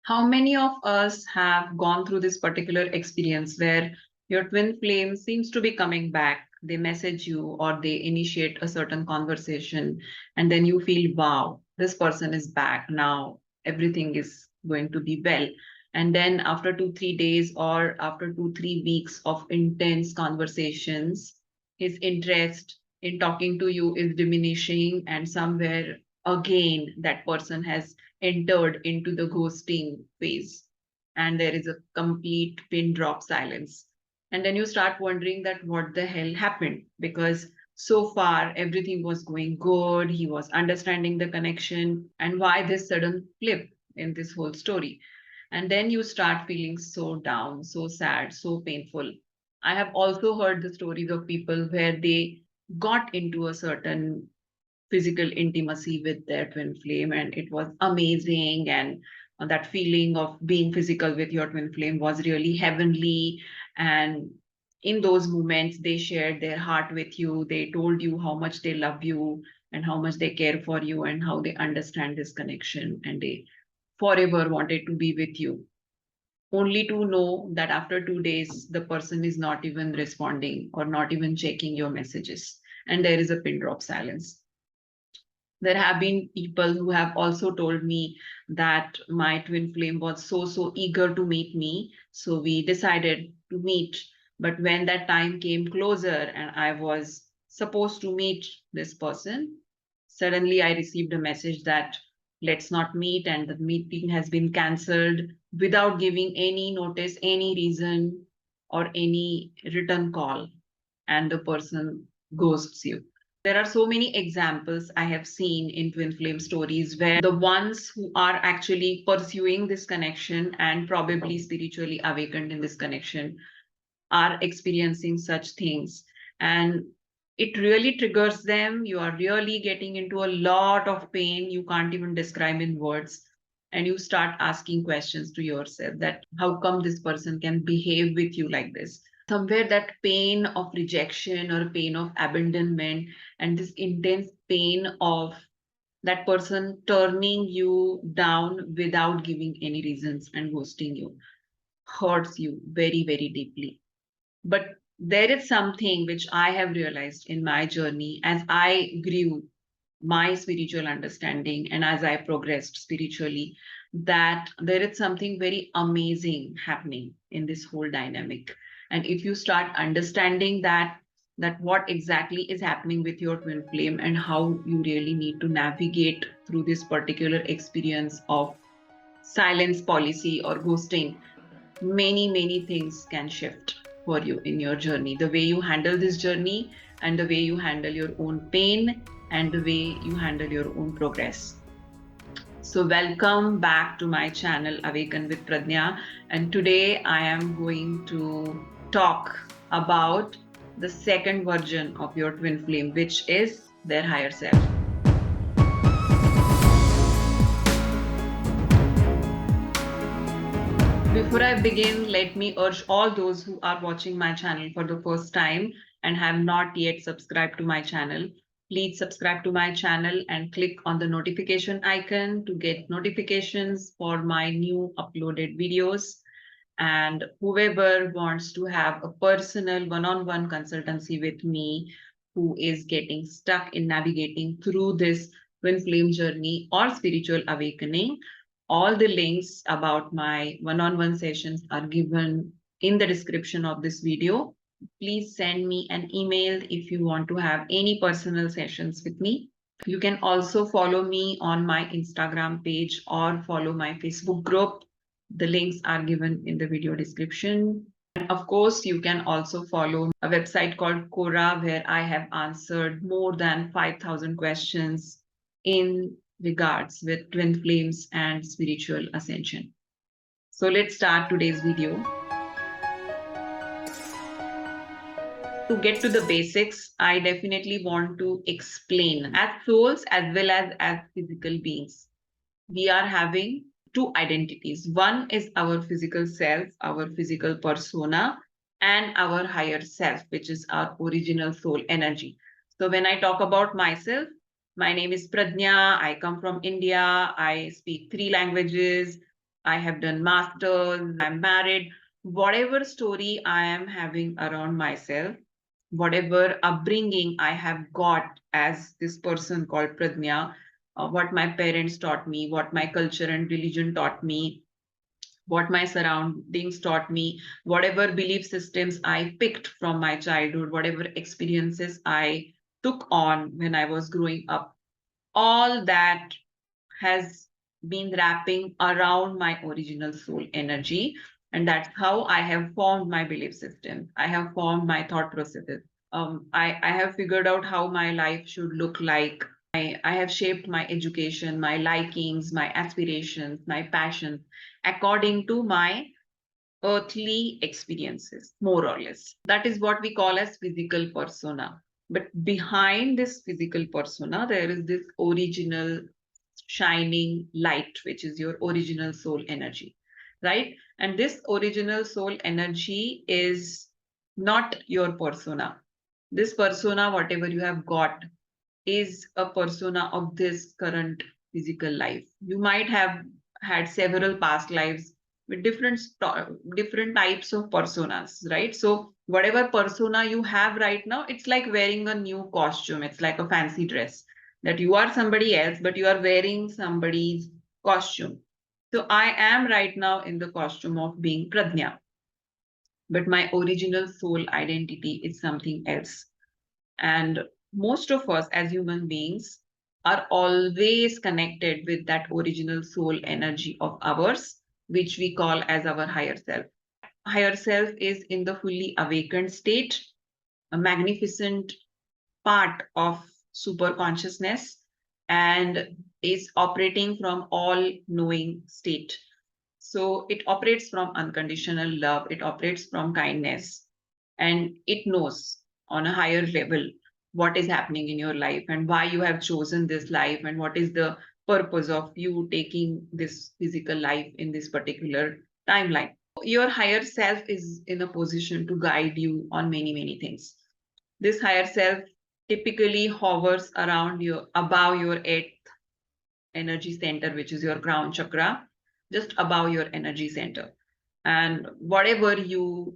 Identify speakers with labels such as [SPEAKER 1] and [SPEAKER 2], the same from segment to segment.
[SPEAKER 1] How many of us have gone through this particular experience where your twin flame seems to be coming back? They message you or they initiate a certain conversation, and then you feel, wow, this person is back now. Everything is going to be well. And then after 2, 3 days or after 2, 3 weeks of intense conversations, his interest in talking to you is diminishing, and somewhere again, that person has entered into the ghosting phase, and there is a complete pin drop silence. And then you start wondering that what the hell happened, because so far everything was going good, he was understanding the connection, and why this sudden flip in this whole story. And then you start feeling so down, so sad, so painful. I have also heard the stories of people where they got into a certain physical intimacy with their twin flame, and it was amazing, and that feeling of being physical with your twin flame was really heavenly. And in those moments they shared their heart with you, they told you how much they love you and how much they care for you and how they understand this connection, and they forever wanted to be with you, only to know that after 2 days the person is not even responding or not even checking your messages, and there is a pin drop silence. There have been people who have also told me that my twin flame was so eager to meet me, so we decided to meet. But when that time came closer and I was supposed to meet this person, suddenly I received a message that let's not meet, and the meeting has been cancelled without giving any notice, any reason, or any written call, and the person ghosts you. There are so many examples I have seen in twin flame stories where the ones who are actually pursuing this connection and probably spiritually awakened in this connection are experiencing such things. And it really triggers them. You are really getting into a lot of pain you can't even describe in words. And you start asking questions to yourself that how come this person can behave with you like this? Somewhere that pain of rejection or pain of abandonment and this intense pain of that person turning you down without giving any reasons and ghosting you hurts you very, very deeply. But there is something which I have realized in my journey as I grew my spiritual understanding and as I progressed spiritually, that there is something very amazing happening in this whole dynamic. And if you start understanding that what exactly is happening with your twin flame and how you really need to navigate through this particular experience of silence policy or ghosting, many things can shift for you in your journey, the way you handle this journey and the way you handle your own pain and the way you handle your own progress. So welcome back to my channel Awaken with Pradnya, and today I am going to talk about the second version of your twin flame, which is their higher self. Before I begin, let me urge all those who are watching my channel for the first time and have not yet subscribed to my channel, please subscribe to my channel and click on the notification icon to get notifications for my new uploaded videos. And whoever wants to have a personal one-on-one consultancy with me, who is getting stuck in navigating through this twin flame journey or spiritual awakening, all the links about my one-on-one sessions are given in the description of this video. Please send me an email if you want to have any personal sessions with me. You can also follow me on my Instagram page or follow my Facebook group. The links are given in the video description. And of course, you can also follow a website called Quora, where I have answered more than 5,000 questions in regards with twin flames and spiritual ascension. So let's start today's video. To get to the basics, I definitely want to explain, as souls as well as physical beings, we are having two identities. One is our physical self, our physical persona, and our higher self, which is our original soul energy. So when I talk about myself, my name is Pradnya. I come from India. I speak three languages. I have done masters, I'm married, whatever story I am having around myself, whatever upbringing I have got as this person called Pradnya, what my parents taught me, what my culture and religion taught me, what my surroundings taught me, whatever belief systems I picked from my childhood, whatever experiences I took on when I was growing up, all that has been wrapping around my original soul energy. And that's how I have formed my belief system. I have formed my thought processes. I have figured out how my life should look like. I have shaped my education, my likings, my aspirations, my passions according to my earthly experiences, more or less. That is what we call as physical persona. But behind this physical persona, there is this original shining light, which is your original soul energy, right? And this original soul energy is not your persona. This persona, whatever you have got, is a persona of this current physical life. You might have had several past lives with different types of personas, right? So whatever persona you have right now, it's like wearing a new costume. It's like a fancy dress that you are somebody else, but you are wearing somebody's costume. So I am right now in the costume of being Pradnya, but my original soul identity is something else. And most of us as human beings are always connected with that original soul energy of ours, which we call as our higher self. Higher self is in the fully awakened state, a magnificent part of super consciousness, and is operating from all knowing state. So it operates from unconditional love, it operates from kindness, and it knows on a higher level what is happening in your life and why you have chosen this life and what is the purpose of you taking this physical life in this particular timeline. Your higher self is in a position to guide you on many things. This higher self typically hovers around you above your eighth energy center, which is your crown chakra, just above your energy center. And whatever you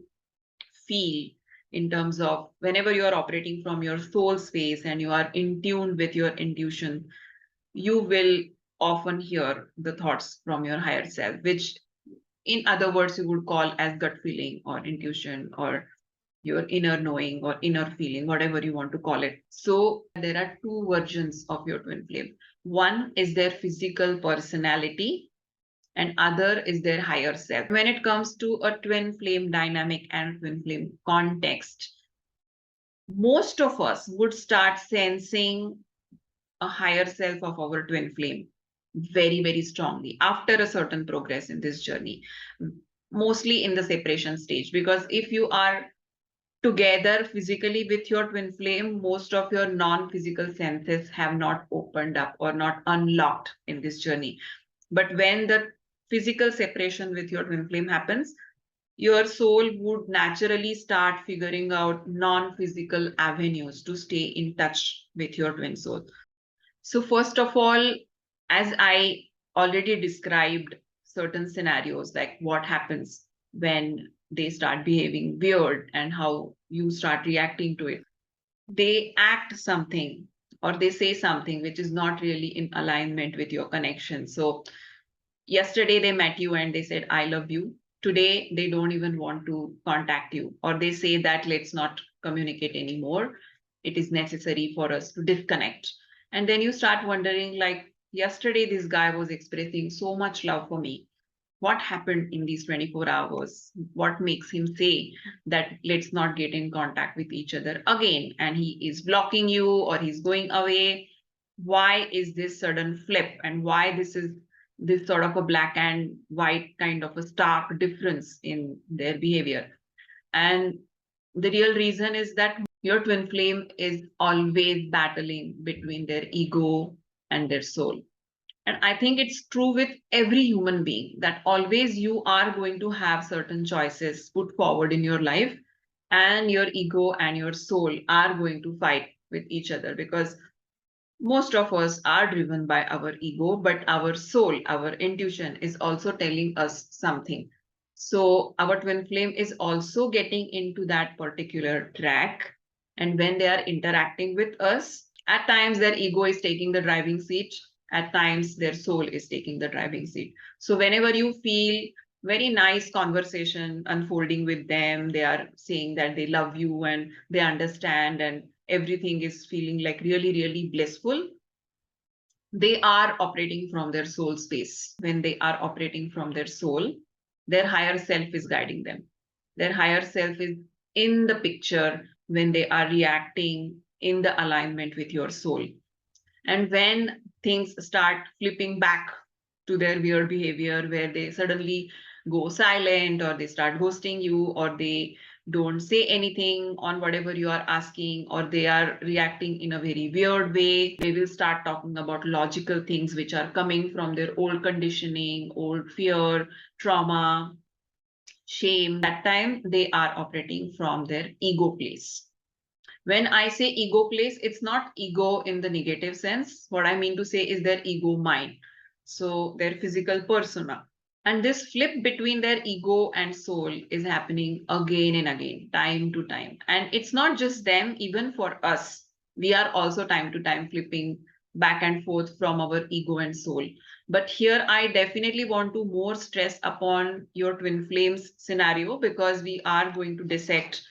[SPEAKER 1] feel in terms of whenever you are operating from your soul space and you are in tune with your intuition, you will often hear the thoughts from your higher self, which in other words you would call as gut feeling or intuition or your inner knowing or inner feeling, whatever you want to call it. So there are two versions of your twin flame. One is their physical personality, and other is their higher self. When it comes to a twin flame dynamic and twin flame context, most of us would start sensing a higher self of our twin flame very strongly after a certain progress in this journey, mostly in the separation stage. Because if you are together physically with your twin flame, most of your non-physical senses have not opened up or not unlocked in this journey. But when the physical separation with your twin flame happens, your soul would naturally start figuring out non-physical avenues to stay in touch with your twin soul. So first of all, as I already described certain scenarios, like what happens when they start behaving weird and how you start reacting to it. They act something or they say something which is not really in alignment with your connection. So yesterday they met you and they said, I love you. Today they don't even want to contact you, or they say that let's not communicate anymore. It is necessary for us to disconnect. And then you start wondering, like, yesterday this guy was expressing so much love for me. What happened in these 24 hours? What makes him say that let's not get in contact with each other again? And he is blocking you or he's going away. Why is this sudden flip? And why this is this sort of a black and white kind of a stark difference in their behavior? And the real reason is that your twin flame is always battling between their ego and their soul. And I think it's true with every human being that always you are going to have certain choices put forward in your life, and your ego and your soul are going to fight with each other because most of us are driven by our ego, but our soul, our intuition is also telling us something. So our twin flame is also getting into that particular track. And when they are interacting with us, at times their ego is taking the driving seat, at times their soul is taking the driving seat. So whenever you feel very nice conversation unfolding with them, they are saying that they love you and they understand, and everything is feeling like really, really blissful, they are operating from their soul space. When they are operating from their soul, their higher self is guiding them. Their higher self is in the picture when they are reacting in the alignment with your soul. And when things start flipping back to their weird behavior, where they suddenly go silent, or they start ghosting you, or they don't say anything on whatever you are asking, or they are reacting in a very weird way, they will start talking about logical things which are coming from their old conditioning, old fear, trauma, shame. That time they are operating from their ego place. When I say ego place, it's not ego in the negative sense. What I mean to say is their ego mind. So their physical persona. And this flip between their ego and soul is happening again and again, time to time. And it's not just them, even for us. We are also time to time flipping back and forth from our ego and soul. But here I definitely want to more stress upon your twin flames scenario, because we are going to dissect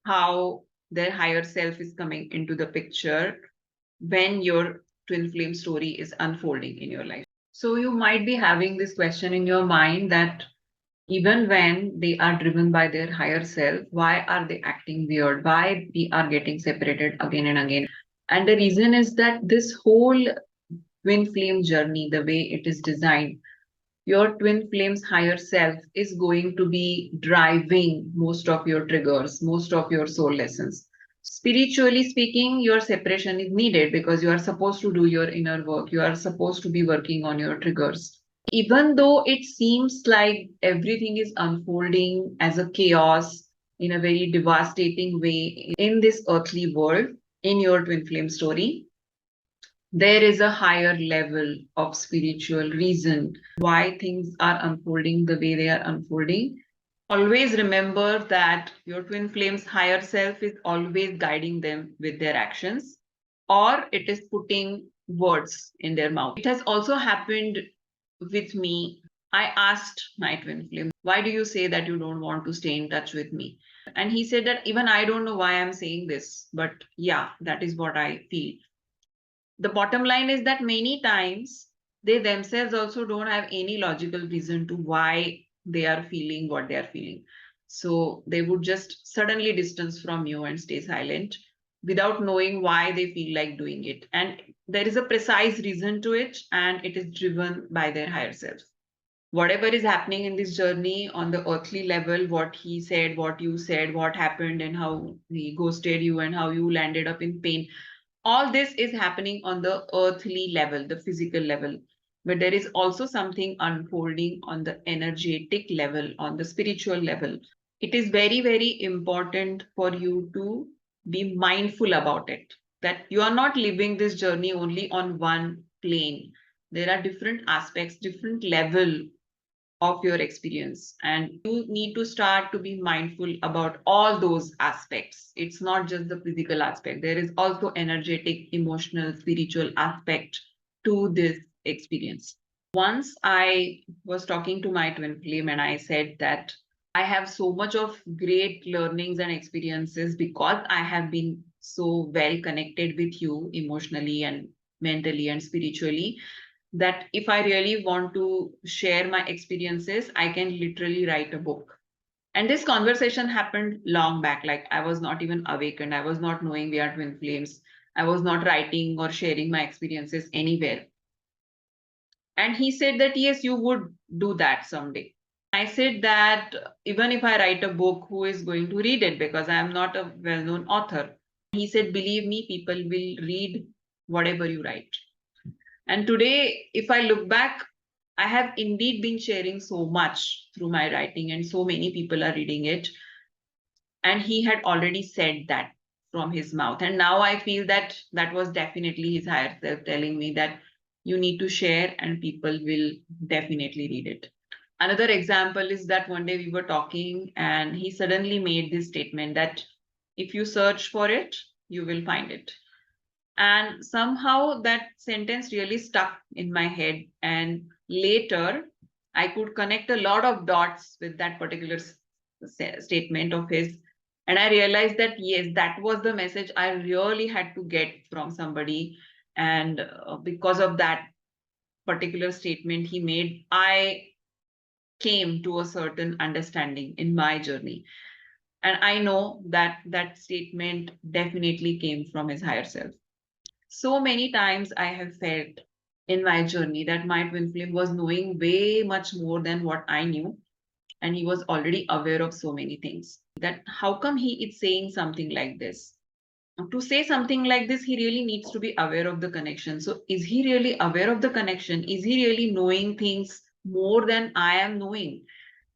[SPEAKER 1] how their higher self is coming into the picture when your twin flame story is unfolding in your life. So you might be having this question in your mind that even when they are driven by their higher self, why are they acting weird? Why we are getting separated again and again? And the reason is that this whole twin flame journey, the way it is designed, your twin flame's higher self is going to be driving most of your triggers, most of your soul lessons. Spiritually speaking, your separation is needed because you are supposed to do your inner work. You are supposed to be working on your triggers. Even though it seems like everything is unfolding as a chaos in a very devastating way in this earthly world, in your twin flame story, there is a higher level of spiritual reason why things are unfolding the way they are unfolding. Always remember that your twin flame's higher self is always guiding them with their actions, or it is putting words in their mouth. It has also happened with me. I asked my twin flame, why do you say that you don't want to stay in touch with me? And he said that even I don't know why I'm saying this, but yeah, that is what I feel. The bottom line is that many times they themselves also don't have any logical reason to why they are feeling what they are feeling. So they would just suddenly distance from you and stay silent without knowing why they feel like doing it. And there is a precise reason to it, and it is driven by their higher self. Whatever is happening in this journey on the earthly level, what he said, what you said, what happened, and how he ghosted you, and how you landed up in pain, all this is happening on the earthly level, the physical level. But there is also something unfolding on the energetic level, on the spiritual level. It is very, very important for you to be mindful about it, that you are not living this journey only on one plane. There are different aspects, different level of your experience, and you need to start to be mindful about all those aspects. It's not just the physical aspect, there is also energetic, emotional, spiritual aspect to this experience. Once I was talking to my twin flame and I said that I have so much of great learnings and experiences because I have been so well connected with you emotionally and mentally and spiritually, that if I really want to share my experiences, I can literally write a book. And this conversation happened long back. Like I was not even awakened. I was not knowing we are twin flames. I was not writing or sharing my experiences anywhere. And he said that, yes, you would do that someday. I said that even if I write a book, who is going to read it? Because I am not a well known author. He said, believe me, people will read whatever you write. And today, if I look back, I have indeed been sharing so much through my writing, and so many people are reading it. And he had already said that from his mouth. And now I feel that that was definitely his higher self telling me that you need to share and people will definitely read it. Another example is that one day we were talking and he suddenly made this statement that if you search for it, you will find it. And somehow that sentence really stuck in my head. And later, I could connect a lot of dots with that particular statement of his. And I realized that, yes, that was the message I really had to get from somebody. And because of that particular statement he made, I came to a certain understanding in my journey. And I know that that statement definitely came from his higher self. So many times I have felt in my journey that my twin flame was knowing way much more than what I knew. And he was already aware of so many things. That how come he is saying something like this? To say something like this, he really needs to be aware of the connection. So, is he really aware of the connection? Is he really knowing things more than I am knowing?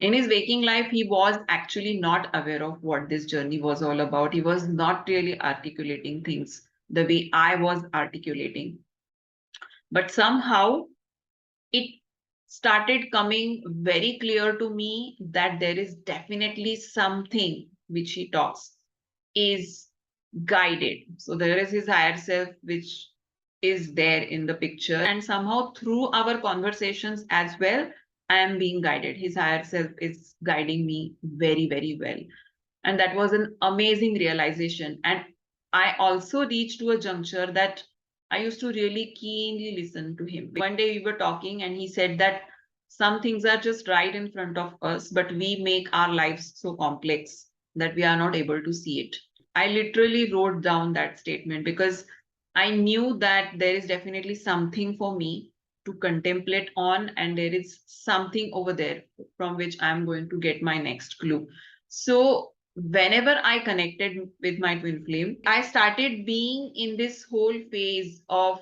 [SPEAKER 1] In his waking life, he was actually not aware of what this journey was all about. He was not really articulating things the way I was articulating. But somehow it started coming very clear to me that there is definitely something which he talks is guided. So there is his higher self, which is there in the picture. And somehow through our conversations as well, I am being guided. His higher self is guiding me very, very well. And that was an amazing realization. And I also reached to a juncture that I used to really keenly listen to him. One day we were talking and he said that some things are just right in front of us, but we make our lives so complex that we are not able to see it. I literally wrote down that statement because I knew that there is definitely something for me to contemplate on, and there is something over there from which I'm going to get my next clue. So whenever I connected with my twin flame, I started being in this whole phase of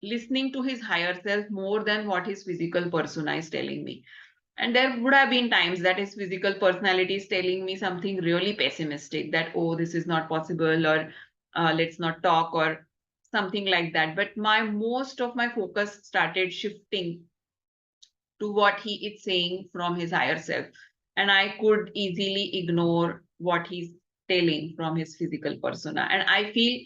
[SPEAKER 1] listening to his higher self more than what his physical persona is telling me. And there would have been times that his physical personality is telling me something really pessimistic that, oh, this is not possible, or let's not talk, or something like that. But my most of my focus started shifting to what he is saying from his higher self. And I could easily ignore what he's telling from his physical persona. And I feel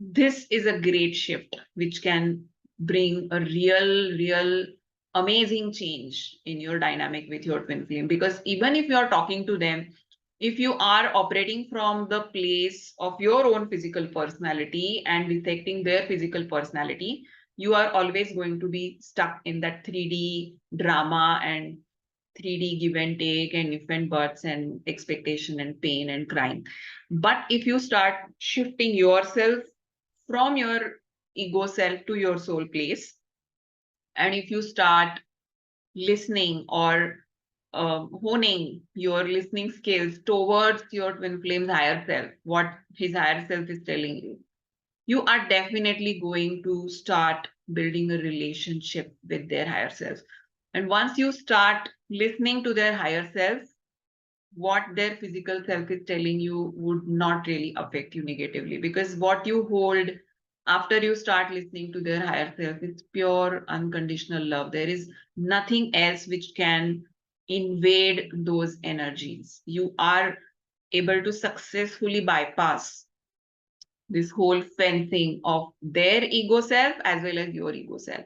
[SPEAKER 1] this is a great shift which can bring a real amazing change in your dynamic with your twin flame. Because even if you're talking to them, if you are operating from the place of your own physical personality and detecting their physical personality, you are always going to be stuck in that 3D drama and 3D give and take and if and buts and expectation and pain and crying. But if you start shifting yourself from your ego self to your soul place, and if you start listening or honing your listening skills towards your twin flame's higher self, what his higher self is telling you, you are definitely going to start building a relationship with their higher self. And once you start listening to their higher self, what their physical self is telling you would not really affect you negatively, because what you hold after you start listening to their higher self is pure unconditional love. There is nothing else which can invade those energies. You are able to successfully bypass this whole fencing of their ego self as well as your ego self.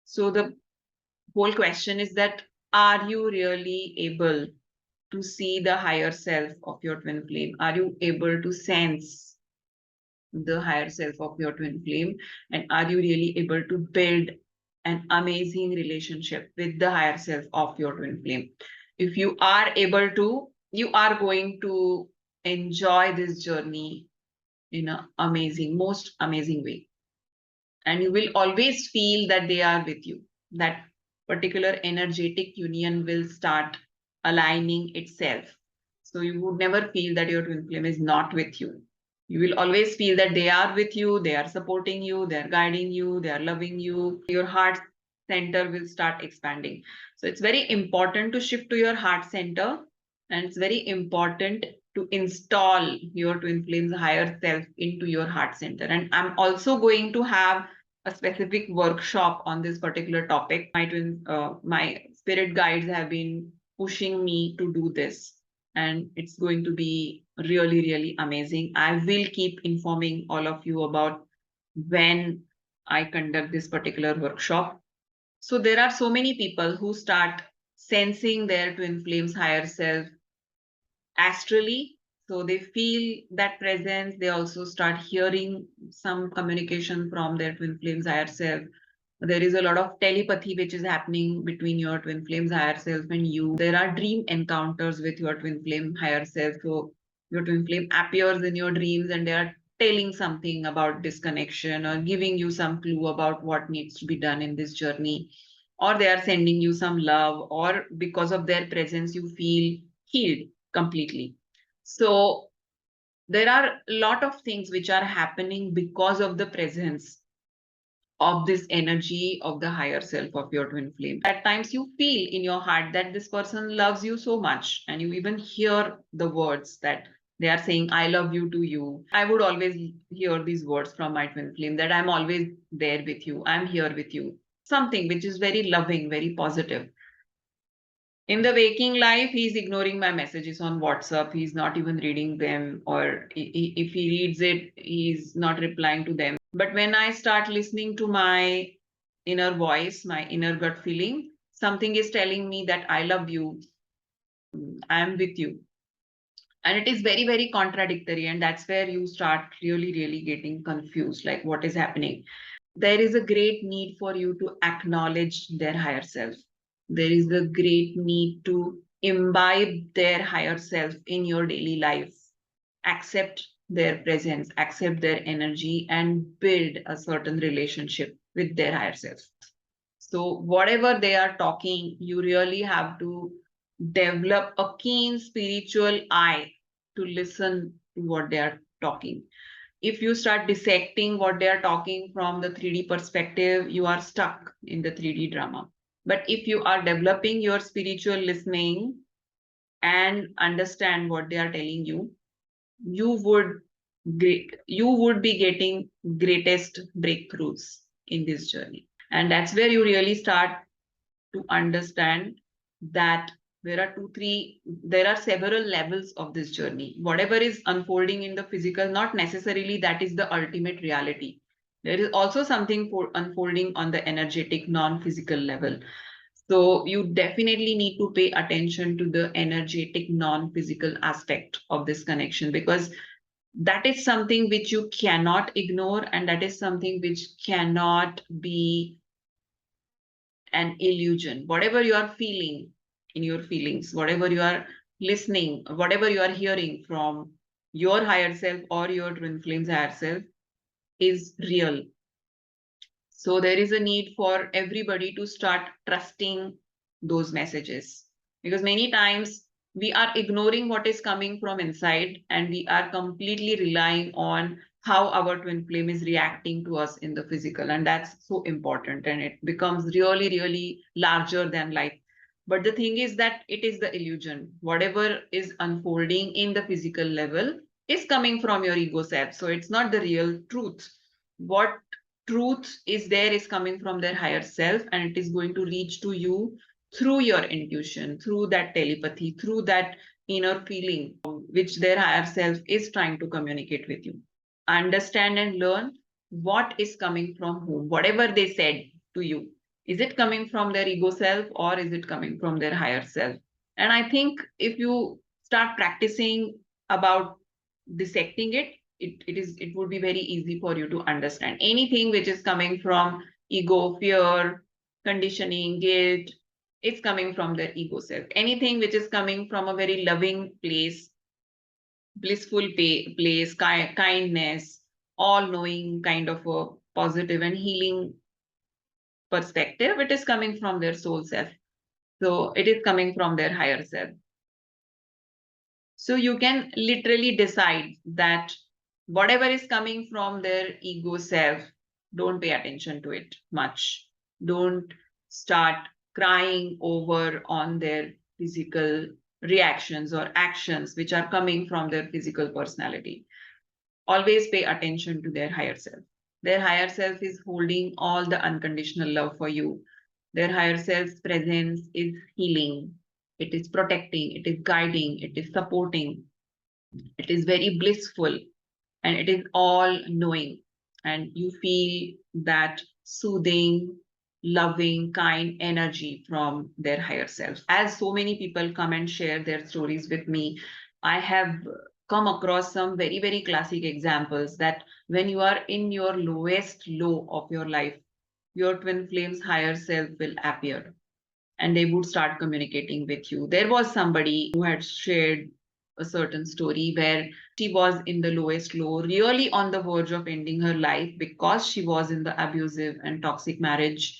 [SPEAKER 1] So the whole question is that, are you really able to see the higher self of your twin flame? Are you able to sense the higher self of your twin flame? And are you really able to build an amazing relationship with the higher self of your twin flame? If you are able to, you are going to enjoy this journey in an amazing, most amazing way. And you will always feel that they are with you. That particular energetic union will start aligning itself. So you would never feel that your twin flame is not with you. You will always feel that they are with you, they are supporting you, they are guiding you, they are loving you. Your heart center will start expanding. So it's very important to shift to your heart center. And it's very important to install your twin flame's higher self into your heart center. And I'm also going to have a specific workshop on this particular topic. My spirit guides have been pushing me to do this, and it's going to be really, really amazing. I will keep informing all of you about when I conduct this particular workshop. So there are so many people who start sensing their twin flames higher self astrally. So they feel that presence. They also start hearing some communication from their twin flames higher self. There is a lot of telepathy which is happening between your twin flames higher self and you. There are dream encounters with your twin flame higher self. So your twin flame appears in your dreams and they are telling something about disconnection or giving you some clue about what needs to be done in this journey. Or they are sending you some love, or because of their presence, you feel healed completely. So there are a lot of things which are happening because of the presence of this energy of the higher self of your twin flame. At times you feel in your heart that this person loves you so much, and you even hear the words that they are saying, I love you to you. I would always hear these words from my twin flame that I'm always there with you, I'm here with you. Something which is very loving, very positive. In the waking life, he's ignoring my messages on WhatsApp. He's not even reading them, or if he reads it, he's not replying to them. But when I start listening to my inner voice, my inner gut feeling, something is telling me that I love you, I am with you. And it is very, very contradictory. And that's where you start really, really getting confused, like what is happening. There is a great need for you to acknowledge their higher self. There is a great need to imbibe their higher self in your daily life, accept their presence, accept their energy, and build a certain relationship with their higher self. So, whatever they are talking, you really have to develop a keen spiritual eye to listen to what they are talking. If you start dissecting what they are talking from the 3D perspective, you are stuck in the 3D drama. But if you are developing your spiritual listening and understand what they are telling you, you would you would be getting greatest breakthroughs in this journey. And that's where you really start to understand that there are several levels of this journey. Whatever is unfolding in the physical, not necessarily that is the ultimate reality. There is also something for unfolding on the energetic, non-physical level. So you definitely need to pay attention to the energetic, non-physical aspect of this connection, because that is something which you cannot ignore, and that is something which cannot be an illusion. Whatever you are feeling in your feelings, whatever you are listening, whatever you are hearing from your higher self or your twin flames higher self is real. So there is a need for everybody to start trusting those messages, because many times we are ignoring what is coming from inside and we are completely relying on how our twin flame is reacting to us in the physical. And that's so important, and it becomes really, really larger than life. But the thing is that it is the illusion. Whatever is unfolding in the physical level is coming from your ego self. So it's not the real truth. What truth is there is coming from their higher self, and it is going to reach to you through your intuition, through that telepathy, through that inner feeling which their higher self is trying to communicate with you. Understand and learn what is coming from whom. Whatever they said to you, is it coming from their ego self or is it coming from their higher self? And I think if you start practicing about dissecting it, it would be very easy for you to understand anything which is coming from ego, fear, conditioning, guilt. It's coming from their ego self. Anything which is coming from a very loving place, blissful place, kindness, all knowing kind of a positive and healing perspective, it is coming from their soul self. So it is coming from their higher self. So you can literally decide that whatever is coming from their ego self, don't pay attention to it much. Don't start crying over on their physical reactions or actions which are coming from their physical personality. Always pay attention to their higher self. Their higher self is holding all the unconditional love for you. Their higher self's presence is healing, it is protecting, it is guiding, it is supporting, it is very blissful, and it is all knowing. And you feel that soothing, loving, kind energy from their higher self. As so many people come and share their stories with me, I have come across some very, very classic examples that when you are in your lowest low of your life, your twin flame's higher self will appear and they would start communicating with you. There was somebody who had shared a certain story where she was in the lowest low, really on the verge of ending her life because she was in the abusive and toxic marriage.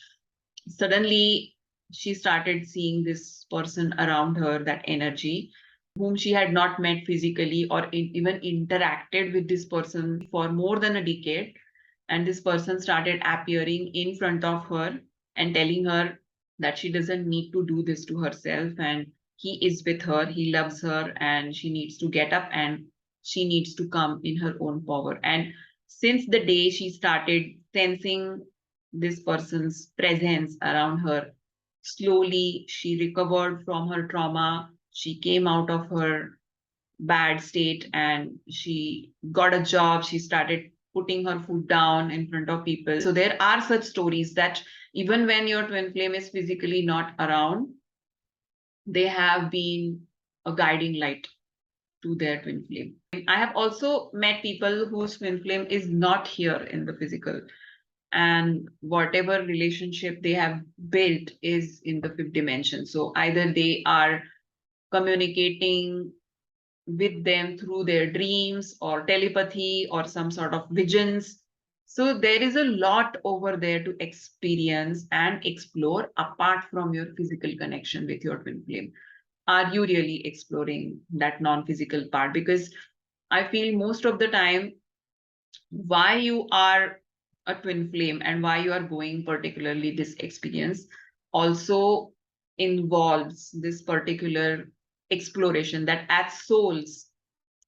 [SPEAKER 1] Suddenly, she started seeing this person around her, that energy, whom she had not met physically or even interacted with this person for more than a decade. And this person started appearing in front of her and telling her that she doesn't need to do this to herself, and he is with her, he loves her, and she needs to get up and she needs to come in her own power. And since the day she started sensing this person's presence around her, slowly she recovered from her trauma. She came out of her bad state and she got a job. She started putting her foot down in front of people. So there are such stories that even when your twin flame is physically not around, they have been a guiding light to their twin flame. I have also met people whose twin flame is not here in the physical, and whatever relationship they have built is in the fifth dimension. So either they are communicating with them through their dreams or telepathy or some sort of visions. So there is a lot over there to experience and explore apart from your physical connection with your twin flame. Are you really exploring that non-physical part? Because I feel most of the time, why you are a twin flame and why you are going particularly this experience also involves this particular exploration that as souls,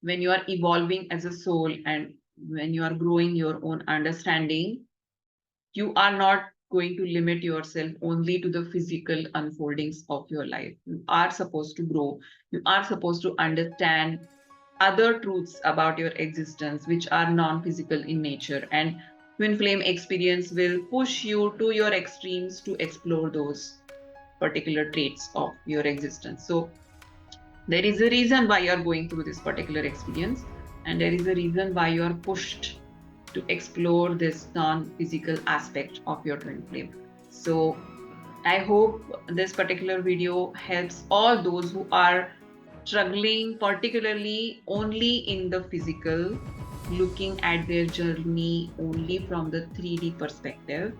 [SPEAKER 1] when you are evolving as a soul and when you are growing your own understanding, you are not going to limit yourself only to the physical unfoldings of your life. You are supposed to grow, you are supposed to understand other truths about your existence which are non-physical in nature, and twin flame experience will push you to your extremes to explore those particular traits of your existence. So there is a reason why you're going through this particular experience, and there is a reason why you're pushed to explore this non-physical aspect of your twin flame. So I hope this particular video helps all those who are struggling, particularly only in the physical, looking at their journey only from the 3D perspective,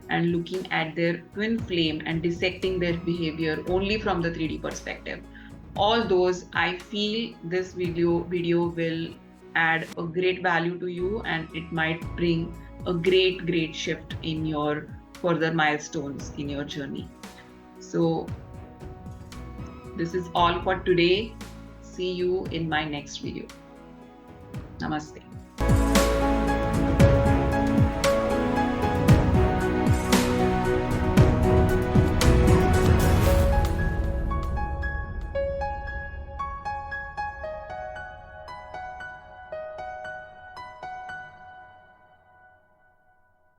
[SPEAKER 1] and looking at their twin flame and dissecting their behavior only from the 3D perspective. All those, I feel this video will add a great value to you, and it might bring a great shift in your further milestones in your journey. So this is all for today. See you in my next video. Namaste.